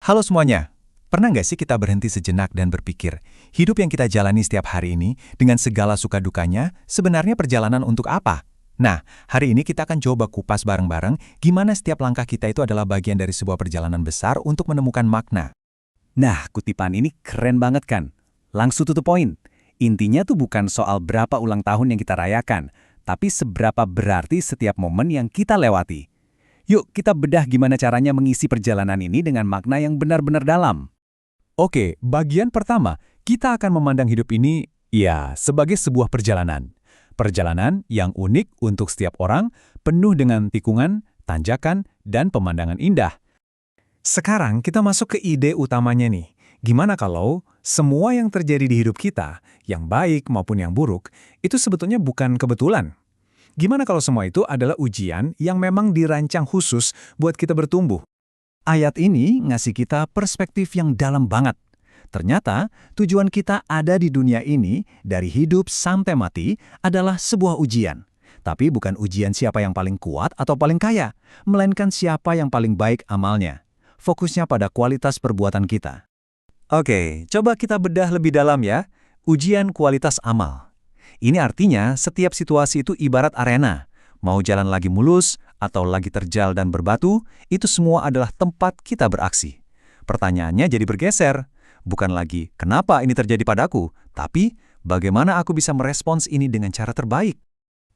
Halo semuanya, pernah nggak sih kita berhenti sejenak dan berpikir, hidup yang kita jalani setiap hari ini, dengan segala suka dukanya, sebenarnya perjalanan untuk apa? Nah, hari ini kita akan coba kupas bareng-bareng gimana setiap langkah kita itu adalah bagian dari sebuah perjalanan besar untuk menemukan makna. Nah, kutipan ini keren banget kan? Langsung to the point. Intinya tuh bukan soal berapa ulang tahun yang kita rayakan, tapi seberapa berarti setiap momen yang kita lewati. Yuk kita bedah gimana caranya mengisi perjalanan ini dengan makna yang benar-benar dalam. Oke, bagian pertama, kita akan memandang hidup ini, ya, sebagai sebuah perjalanan. Perjalanan yang unik untuk setiap orang, penuh dengan tikungan, tanjakan, dan pemandangan indah. Sekarang kita masuk ke ide utamanya nih. Gimana kalau semua yang terjadi di hidup kita, yang baik maupun yang buruk, itu sebetulnya bukan kebetulan? Gimana kalau semua itu adalah ujian yang memang dirancang khusus buat kita bertumbuh? Ayat ini ngasih kita perspektif yang dalam banget. Ternyata tujuan kita ada di dunia ini, dari hidup sampai mati, adalah sebuah ujian. Tapi bukan ujian siapa yang paling kuat atau paling kaya, melainkan siapa yang paling baik amalnya. Fokusnya pada kualitas perbuatan kita. Oke, coba kita bedah lebih dalam ya. Ujian kualitas amal. Ini artinya setiap situasi itu ibarat arena. Mau jalan lagi mulus atau lagi terjal dan berbatu, itu semua adalah tempat kita beraksi. Pertanyaannya jadi bergeser. Bukan lagi, kenapa ini terjadi padaku? Tapi, bagaimana aku bisa merespons ini dengan cara terbaik?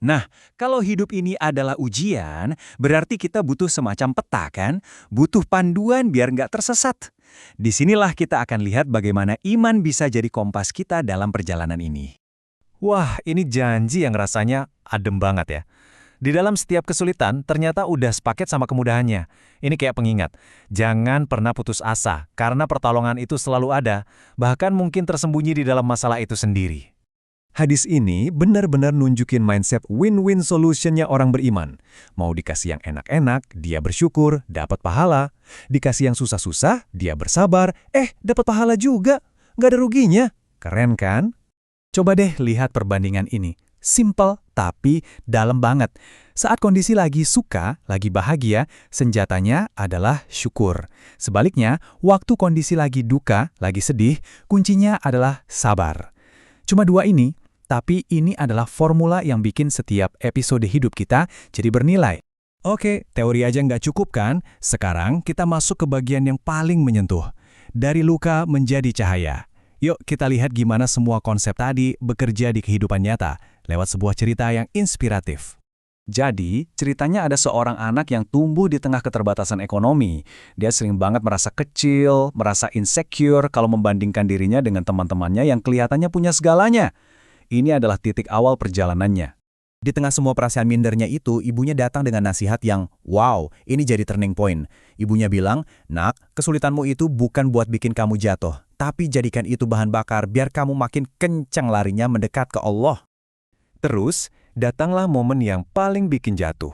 Nah, kalau hidup ini adalah ujian, berarti kita butuh semacam peta kan? Butuh panduan biar nggak tersesat. Disinilah kita akan lihat bagaimana iman bisa jadi kompas kita dalam perjalanan ini. Wah, ini janji yang rasanya adem banget ya. Di dalam setiap kesulitan, ternyata udah sepaket sama kemudahannya. Ini kayak pengingat, jangan pernah putus asa, karena pertolongan itu selalu ada, bahkan mungkin tersembunyi di dalam masalah itu sendiri. Hadis ini benar-benar nunjukin mindset win-win solutionnya orang beriman. Mau dikasih yang enak-enak, dia bersyukur, dapat pahala. Dikasih yang susah-susah, dia bersabar, dapat pahala juga. Nggak ada ruginya. Keren kan? Coba deh lihat perbandingan ini. Simple, tapi dalam banget. Saat kondisi lagi suka, lagi bahagia, senjatanya adalah syukur. Sebaliknya, waktu kondisi lagi duka, lagi sedih, kuncinya adalah sabar. Cuma dua ini, tapi ini adalah formula yang bikin setiap episode hidup kita jadi bernilai. Oke, teori aja nggak cukup kan? Sekarang kita masuk ke bagian yang paling menyentuh. Dari luka menjadi cahaya. Yuk kita lihat gimana semua konsep tadi bekerja di kehidupan nyata, lewat sebuah cerita yang inspiratif. Jadi, ceritanya ada seorang anak yang tumbuh di tengah keterbatasan ekonomi. Dia sering banget merasa kecil, merasa insecure kalau membandingkan dirinya dengan teman-temannya yang kelihatannya punya segalanya. Ini adalah titik awal perjalanannya. Di tengah semua perasaan mindernya itu, ibunya datang dengan nasihat yang, wow, ini jadi turning point. Ibunya bilang, nak, kesulitanmu itu bukan buat bikin kamu jatuh, tapi jadikan itu bahan bakar biar kamu makin kencang larinya mendekat ke Allah. Terus, datanglah momen yang paling bikin jatuh.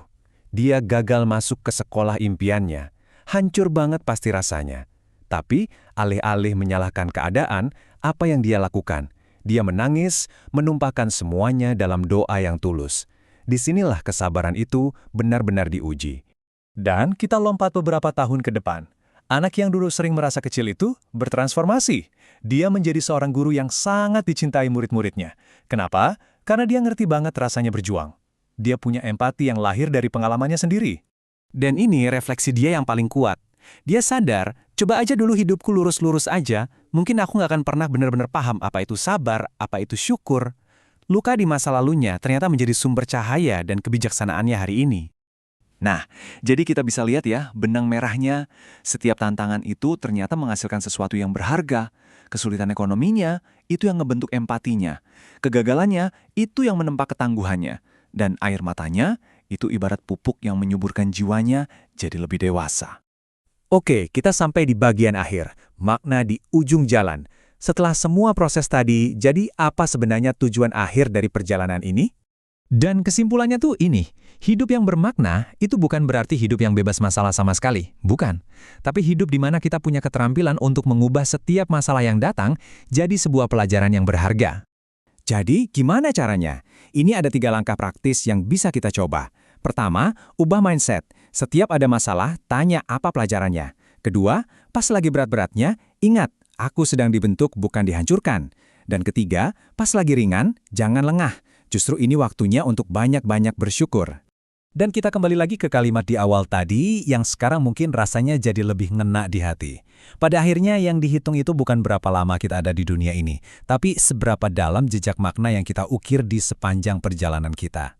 Dia gagal masuk ke sekolah impiannya. Hancur banget pasti rasanya. Tapi, alih-alih menyalahkan keadaan, apa yang dia lakukan? Dia menangis, menumpahkan semuanya dalam doa yang tulus. Disinilah kesabaran itu benar-benar diuji. Dan kita lompat beberapa tahun ke depan. Anak yang dulu sering merasa kecil itu bertransformasi. Dia menjadi seorang guru yang sangat dicintai murid-muridnya. Kenapa? Karena dia ngerti banget rasanya berjuang. Dia punya empati yang lahir dari pengalamannya sendiri. Dan ini refleksi dia yang paling kuat. Dia sadar, coba aja dulu hidupku lurus-lurus aja, mungkin aku nggak akan pernah benar-benar paham apa itu sabar, apa itu syukur. Luka di masa lalunya ternyata menjadi sumber cahaya dan kebijaksanaannya hari ini. Nah, jadi kita bisa lihat ya, benang merahnya, setiap tantangan itu ternyata menghasilkan sesuatu yang berharga. Kesulitan ekonominya, itu yang ngebentuk empatinya. Kegagalannya, itu yang menempa ketangguhannya. Dan air matanya, itu ibarat pupuk yang menyuburkan jiwanya jadi lebih dewasa. Oke, kita sampai di bagian akhir, makna di ujung jalan. Setelah semua proses tadi, jadi apa sebenarnya tujuan akhir dari perjalanan ini? Dan kesimpulannya tuh ini, hidup yang bermakna itu bukan berarti hidup yang bebas masalah sama sekali, bukan. Tapi hidup di mana kita punya keterampilan untuk mengubah setiap masalah yang datang jadi sebuah pelajaran yang berharga. Jadi, gimana caranya? Ini ada 3 langkah praktis yang bisa kita coba. Pertama, ubah mindset. Setiap ada masalah, tanya apa pelajarannya. Kedua, pas lagi berat-beratnya, ingat, aku sedang dibentuk bukan dihancurkan. Dan ketiga, pas lagi ringan, jangan lengah. Justru ini waktunya untuk banyak-banyak bersyukur. Dan kita kembali lagi ke kalimat di awal tadi yang sekarang mungkin rasanya jadi lebih ngena di hati. Pada akhirnya yang dihitung itu bukan berapa lama kita ada di dunia ini, tapi seberapa dalam jejak makna yang kita ukir di sepanjang perjalanan kita.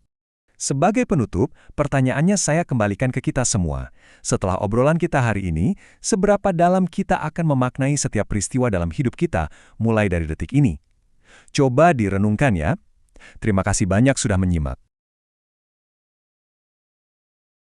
Sebagai penutup, pertanyaannya saya kembalikan ke kita semua. Setelah obrolan kita hari ini, seberapa dalam kita akan memaknai setiap peristiwa dalam hidup kita mulai dari detik ini? Coba direnungkan ya. Terima kasih banyak sudah menyimak.